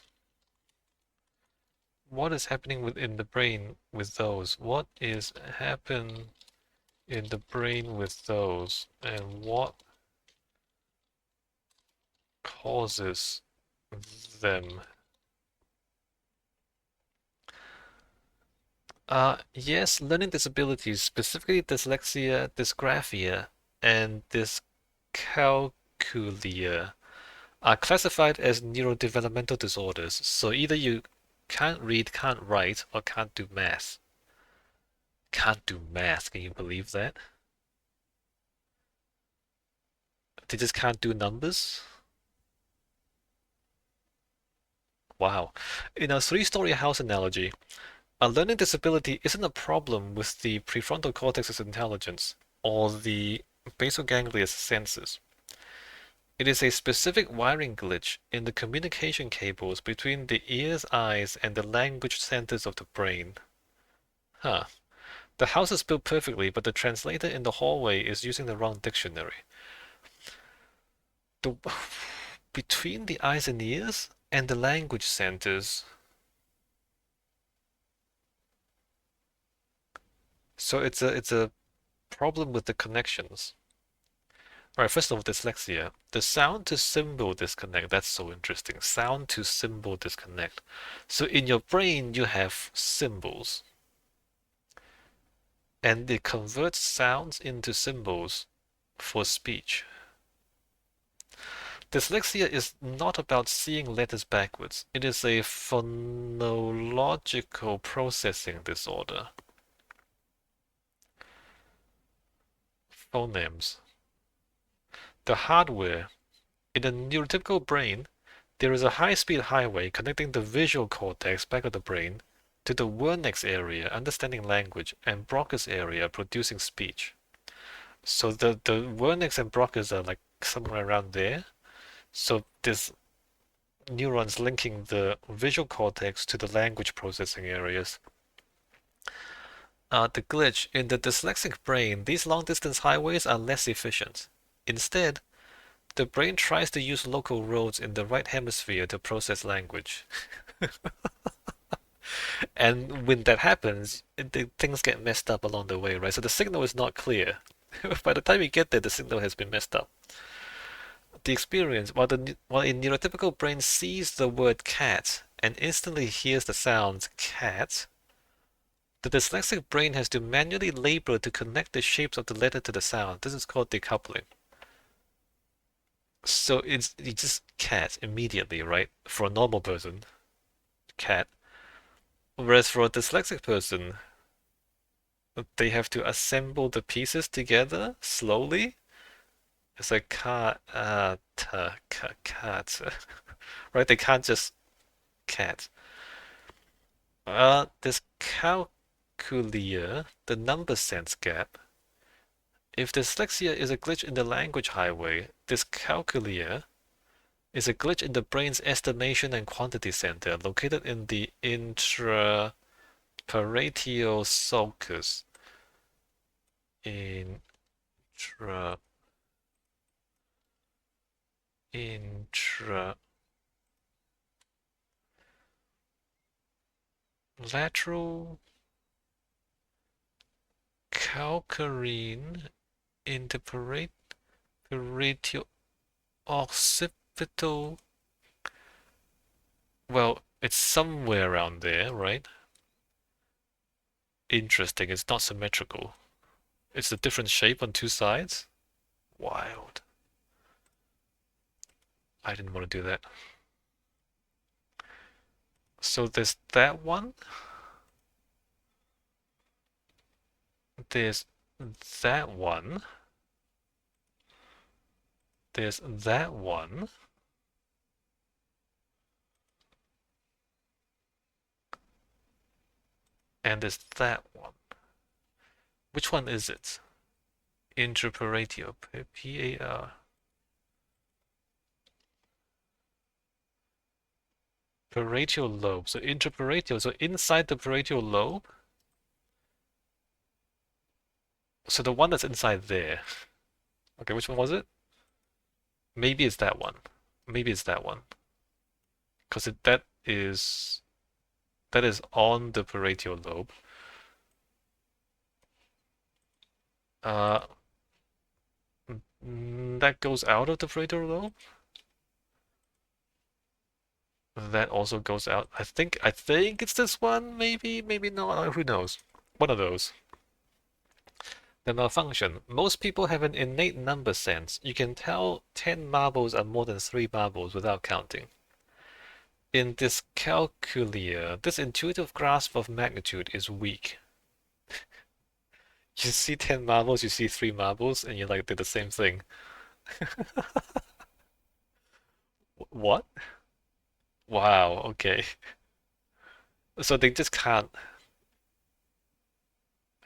What is happening within the brain with those? What is happen in the brain with those, and what causes them? Yes, learning disabilities, specifically dyslexia, dysgraphia, and dyscalculia, are classified as neurodevelopmental disorders. So either you can't read, can't write, or can't do math. Can't do math, can you believe that? They just can't do numbers? Wow. In a three-story house analogy, a learning disability isn't a problem with the prefrontal cortex's intelligence or the basal ganglia's senses. It is a specific wiring glitch in the communication cables between the ears, eyes, and the language centers of the brain. Huh. The house is built perfectly, but the translator in the hallway is using the wrong dictionary. The between the eyes and ears and the language centers. So it's a problem with the connections. All right, first of all, dyslexia. The sound to symbol disconnect. That's so interesting. Sound to symbol disconnect. So in your brain, you have symbols, and it converts sounds into symbols for speech. Dyslexia is not about seeing letters backwards. It is a phonological processing disorder. Phonemes. The hardware. In the neurotypical brain, there is a high-speed highway connecting the visual cortex back of the brain to the Wernicke's area, understanding language, and Broca's area, producing speech. So the Wernicke's and Broca's are like somewhere around there. So there's neurons linking the visual cortex to the language processing areas. The glitch in the dyslexic brain, these long-distance highways are less efficient. Instead, the brain tries to use local roads in the right hemisphere to process language. And when that happens, things get messed up along the way, right? So the signal is not clear. By the time you get there, the signal has been messed up. The experience, while a neurotypical brain sees the word cat and instantly hears the sounds cat, the dyslexic brain has to manually label to connect the shapes of the letter to the sound. This is called decoupling. So it's just cat immediately, right? For a normal person, cat. Whereas for a dyslexic person, they have to assemble the pieces together slowly. It's like cat, cat, right? They can't just cat. This calculia, the number sense gap. If dyslexia is a glitch in the language highway, this calculia is a glitch in the brain's estimation and quantity center located in the intraparietal sulcus. Intra intralateral calcarine interparietal occipital. Well, it's somewhere around there, right? Interesting. It's not symmetrical. It's a different shape on two sides. Wild. I didn't want to do that. So there's that one. There's that one. There's that one. And there's that one. Which one is it? Intraparietal. P-A-R. Parietal lobe. So intraparietal. So inside the parietal lobe. So the one that's inside there. Okay, which one was it? Maybe it's that one. Maybe it's that one. Because that is on the parietal lobe. Uh, that goes out of the parietal lobe. That also goes out. I think it's this one. Maybe not. Who knows? One of those. The malfunction. Most people have an innate number sense. You can tell 10 marbles are more than 3 marbles without counting. In dyscalculia, this intuitive grasp of magnitude is weak. You see 10 marbles, you see 3 marbles, and you're like, they're the same thing. What? Wow, okay. So they just can't.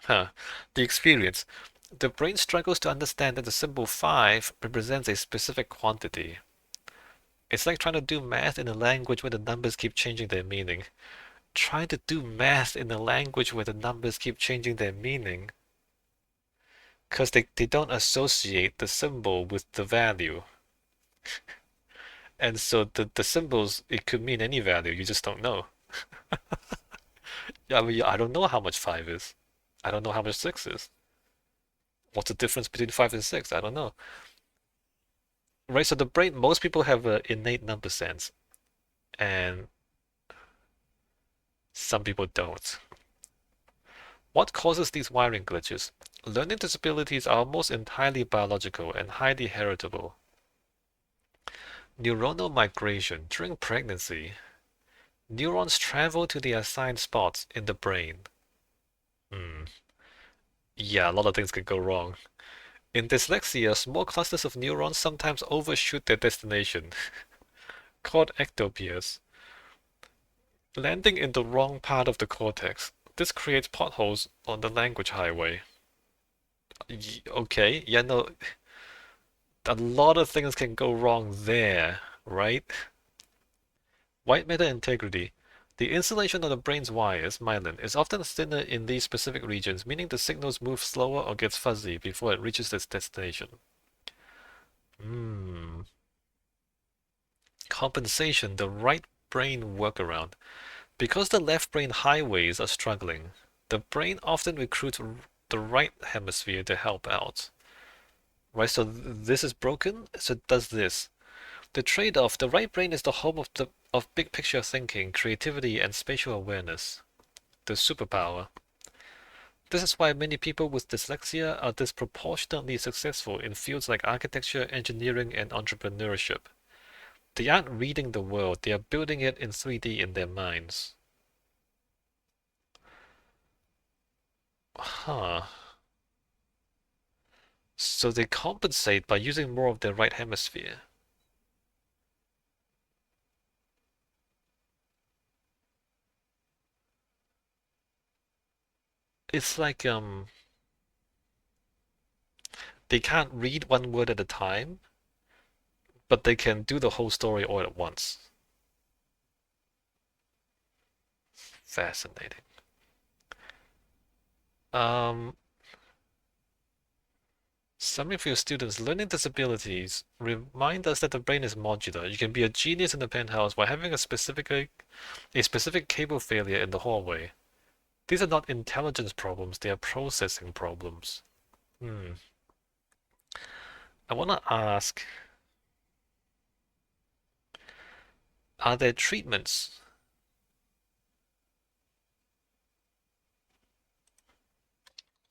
Huh. The experience. The brain struggles to understand that the symbol 5 represents a specific quantity. It's like trying to do math in a language where the numbers keep changing their meaning. Trying to do math in a language where the numbers keep changing their meaning. Because they don't associate the symbol with the value. And so the symbols, it could mean any value, you just don't know. Yeah, I mean, I don't know how much 5 is. I don't know how much 6 is. What's the difference between 5 and 6? I don't know. Right, so the brain, most people have an innate number sense, and some people don't. What causes these wiring glitches? Learning disabilities are almost entirely biological and highly heritable. Neuronal migration during pregnancy. Neurons travel to the assigned spots in the brain. Hmm. Yeah, a lot of things can go wrong. In dyslexia, small clusters of neurons sometimes overshoot their destination, called ectopias, landing in the wrong part of the cortex. This creates potholes on the language highway. Okay, yeah, no, a lot of things can go wrong there, right? White matter integrity. The insulation of the brain's wires, myelin, is often thinner in these specific regions, meaning the signals move slower or gets fuzzy before it reaches its destination. Hmm. Compensation, the right brain workaround. Because the left brain highways are struggling, the brain often recruits the right hemisphere to help out. Right, so this is broken, so it does this. The trade-off, the right brain is the home of big picture thinking, creativity, and spatial awareness. The superpower. This is why many people with dyslexia are disproportionately successful in fields like architecture, engineering, and entrepreneurship. They aren't reading the world, they are building it in 3D in their minds. Huh. So they compensate by using more of their right hemisphere. It's like they can't read one word at a time, but they can do the whole story all at once. Fascinating. Um, some of your students learning disabilities remind us that the brain is modular. You can be a genius in the penthouse while having a specific cable failure in the hallway. These are not intelligence problems, they are processing problems. Hmm. I want to ask, are there treatments?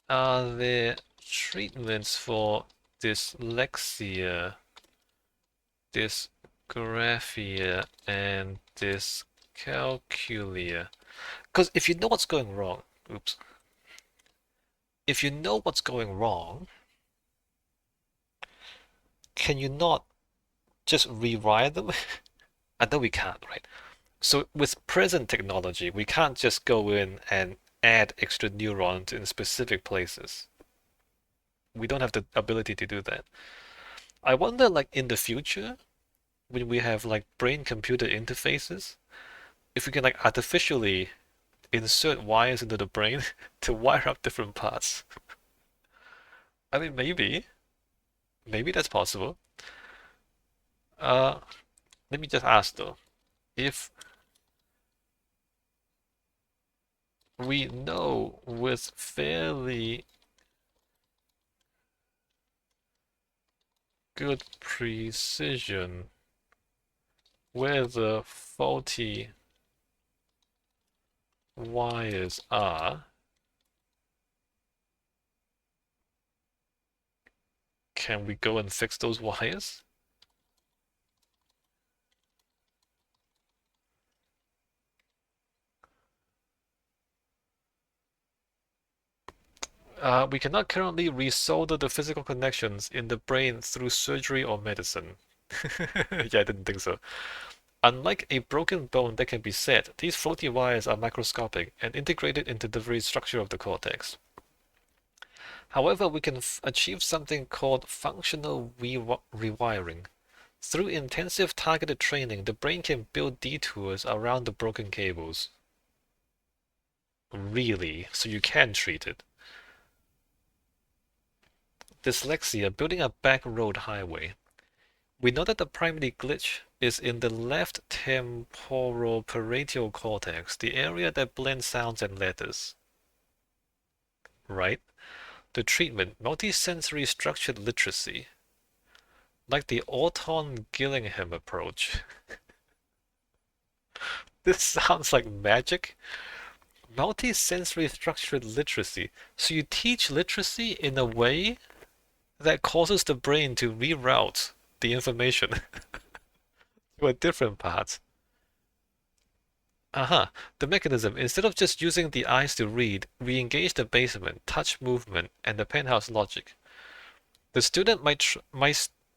Are there treatments for dyslexia, dysgraphia, and dyscalculia? Because if you know what's going wrong, oops, if you know what's going wrong, can you not just rewire them? I know we can't, right? So with present technology, we can't just go in and add extra neurons in specific places. We don't have the ability to do that. I wonder, like in the future, when we have like brain-computer interfaces, if we can like artificially insert wires into the brain to wire up different parts. I mean, maybe that's possible. Uh, Let me just ask though, if we know with fairly good precision where the faulty wires are, can we go and fix those wires? We cannot currently resolder the physical connections in the brain through surgery or medicine. Yeah, I didn't think so. Unlike a broken bone that can be set, these floaty wires are microscopic and integrated into the very structure of the cortex. However, we can achieve something called functional rewiring. Through intensive targeted training, the brain can build detours around the broken cables. Really? So you can treat it. Dyslexia, building a back road highway. We know that the primary glitch is in the left temporoparietal cortex, the area that blends sounds and letters. Right? The treatment, multisensory structured literacy. Like the Orton-Gillingham approach. This sounds like magic. Multisensory structured literacy. So you teach literacy in a way that causes the brain to reroute the information to a different part. Uh-huh. The mechanism, instead of just using the eyes to read, we engage the basement, touch movement, and the penthouse logic. The student might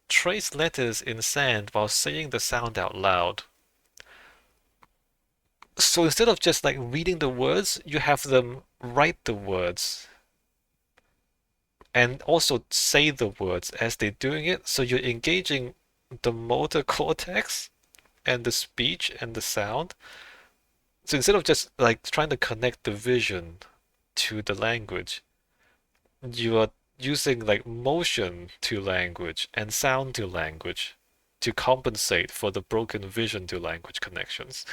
trace letters in sand while saying the sound out loud. So instead of just like reading the words, you have them write the words and also say the words as they're doing it. So you're engaging the motor cortex and the speech and the sound. So instead of just like trying to connect the vision to the language, you are using like motion to language and sound to language to compensate for the broken vision to language connections.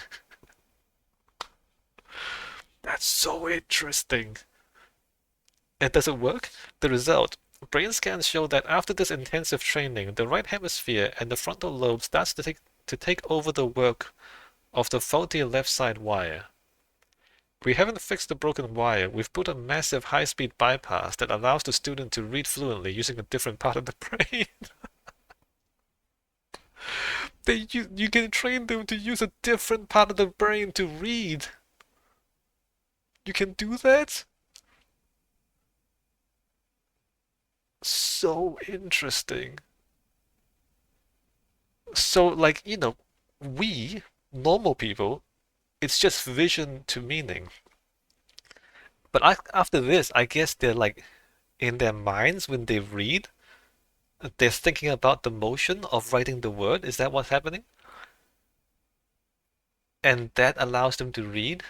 That's so interesting. And does it work? The result, brain scans show that after this intensive training, the right hemisphere and the frontal lobe starts to take over the work of the faulty left side wire. We haven't fixed the broken wire, we've put a massive high-speed bypass that allows the student to read fluently using a different part of the brain. You can train them to use a different part of the brain to read. You can do that? So interesting. So, like, we, normal people, it's just vision to meaning. But after this, I guess they're like, in their minds, when they read, they're thinking about the motion of writing the word. Is that what's happening? And that allows them to read?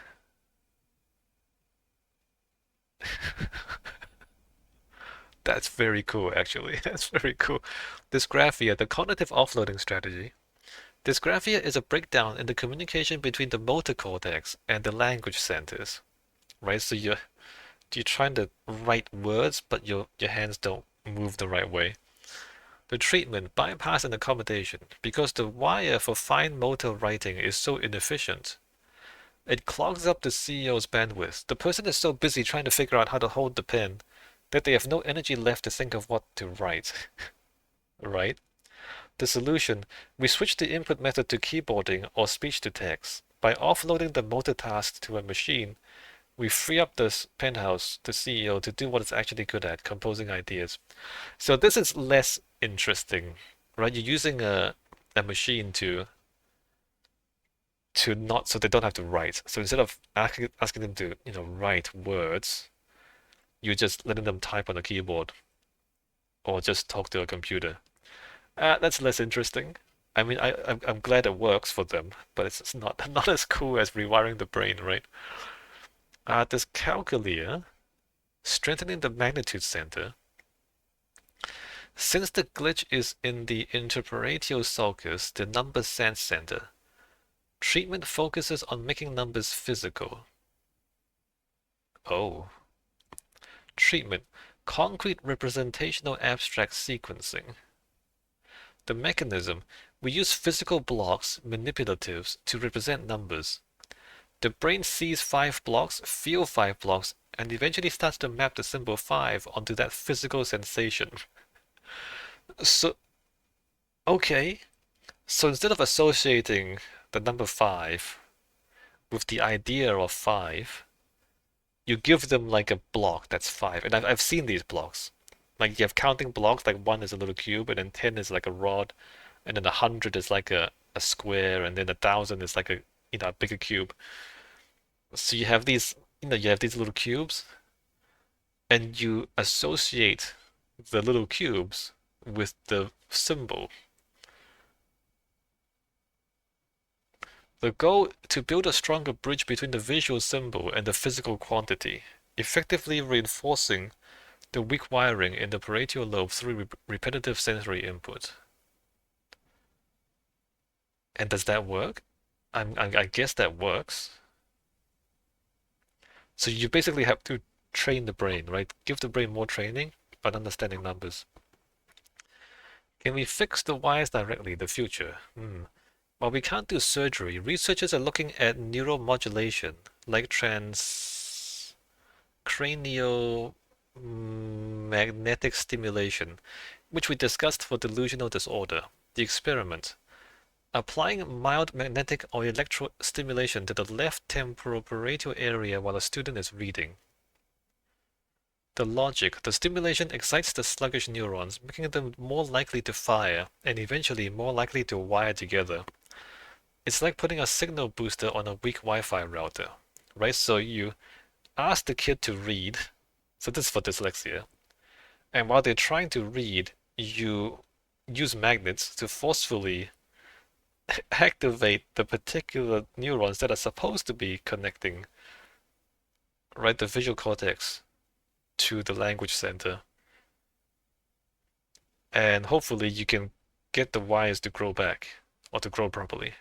That's very cool, actually. That's very cool. Dysgraphia, the cognitive offloading strategy. Dysgraphia is a breakdown in the communication between the motor cortex and the language centers, right? So you're trying to write words, but your hands don't move the right way. The treatment, bypass and accommodation, because the wire for fine motor writing is so inefficient. It clogs up the CEO's bandwidth. The person is so busy trying to figure out how to hold the pen that they have no energy left to think of what to write, right? The solution, we switch the input method to keyboarding or speech to text. By offloading the motor task to a machine, we free up the penthouse, the CEO, to do what it's actually good at, composing ideas. So this is less interesting, right? You're using a machine to not so they don't have to write. So instead of asking them to, write words, you're just letting them type on a keyboard or just talk to a computer. That's less interesting. I mean, I'm glad it works for them, but it's not as cool as rewiring the brain, right? This calculia, strengthening the magnitude center. Since the glitch is in the interparietal sulcus, the number sense center, treatment focuses on making numbers physical. Oh. Treatment, concrete representational abstract sequencing. The mechanism, we use physical blocks, manipulatives, to represent numbers. The brain sees 5 blocks, feels 5 blocks, and eventually starts to map the symbol 5 onto that physical sensation. So, okay. So instead of associating the number 5 with the idea of 5, you give them like a block that's 5. And I've seen these blocks. Like you have counting blocks, like 1 is a little cube, and then 10 is like a rod, and then 100 is like a square, and then 1,000 is like a bigger cube. So you have these little cubes, and you associate the little cubes with the symbol. The goal to build a stronger bridge between the visual symbol and the physical quantity, effectively reinforcing the weak wiring in the parietal lobe through repetitive sensory input. And does that work? I guess that works. So you basically have to train the brain, right? Give the brain more training on understanding numbers. Can we fix the wires directly in the future? While we can't do surgery, researchers are looking at neuromodulation, like transcranial magnetic stimulation, which we discussed for delusional disorder. The experiment. Applying mild magnetic or electro stimulation to the left temporoparietal area while a student is reading. The logic. The stimulation excites the sluggish neurons, making them more likely to fire and eventually more likely to wire together. It's like putting a signal booster on a weak Wi-Fi router, right? So you ask the kid to read, so this is for dyslexia, and while they're trying to read, you use magnets to forcefully activate the particular neurons that are supposed to be connecting, right, the visual cortex to the language center. And hopefully you can get the wires to grow back or to grow properly.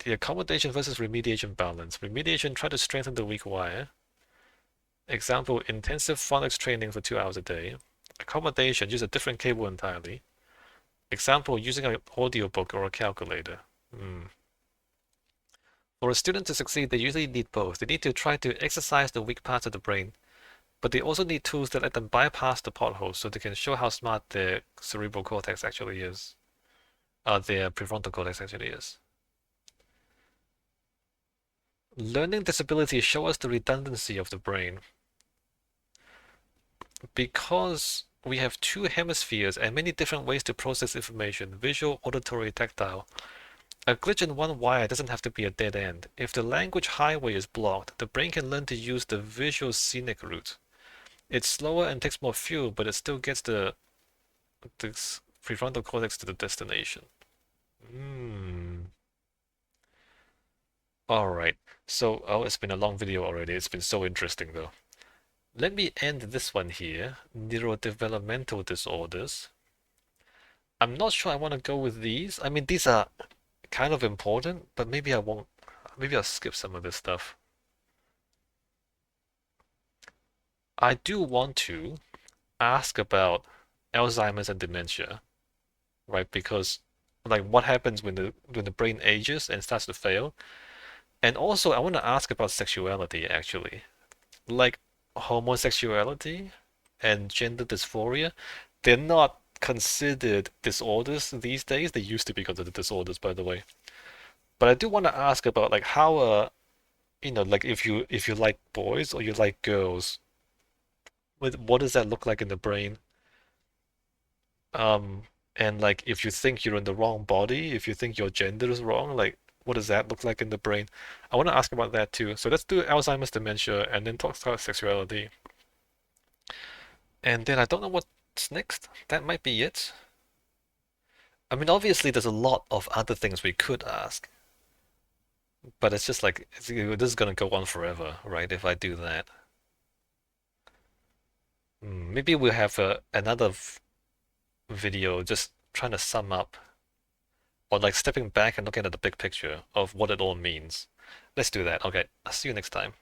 The accommodation versus remediation balance. Remediation, try to strengthen the weak wire. Example, intensive phonics training for 2 hours a day. Accommodation, use a different cable entirely. Example, using an audiobook or a calculator. For a student to succeed, they usually need both. They need to try to exercise the weak parts of the brain, but they also need tools that let them bypass the potholes so they can show how smart their cerebral cortex actually is. Their prefrontal cortex actually is. Learning disabilities show us the redundancy of the brain. Because we have two hemispheres and many different ways to process information, visual, auditory, tactile, a glitch in one wire doesn't have to be a dead end. If the language highway is blocked, the brain can learn to use the visual scenic route. It's slower and takes more fuel, but it still gets the prefrontal cortex to the destination. All right. So, it's been a long video already. It's been so interesting though. Let me end this one here. Neurodevelopmental disorders. I'm not sure I want to go with these. I mean, these are kind of important, but maybe I won't. Maybe I'll skip some of this stuff. I do want to ask about Alzheimer's and dementia, right? Because like what happens when the brain ages and starts to fail? And also I want to ask about sexuality actually. Like homosexuality and gender dysphoria, they're not considered disorders these days. They used to be considered disorders, by the way. But I do want to ask about like how like if you like boys or you like girls, what does that look like in the brain? Um, and like if you think you're in the wrong body, if you think your gender is wrong, like what does that look like in the brain? I want to ask about that too. So let's do Alzheimer's dementia and then talk about sexuality. And then I don't know what's next. That might be it. I mean, obviously there's a lot of other things we could ask, but it's just like this is gonna go on forever, right? If I do that. Maybe we'll have another video just trying to sum up or like stepping back and looking at the big picture of what it all means. Let's do that. Okay, I'll see you next time.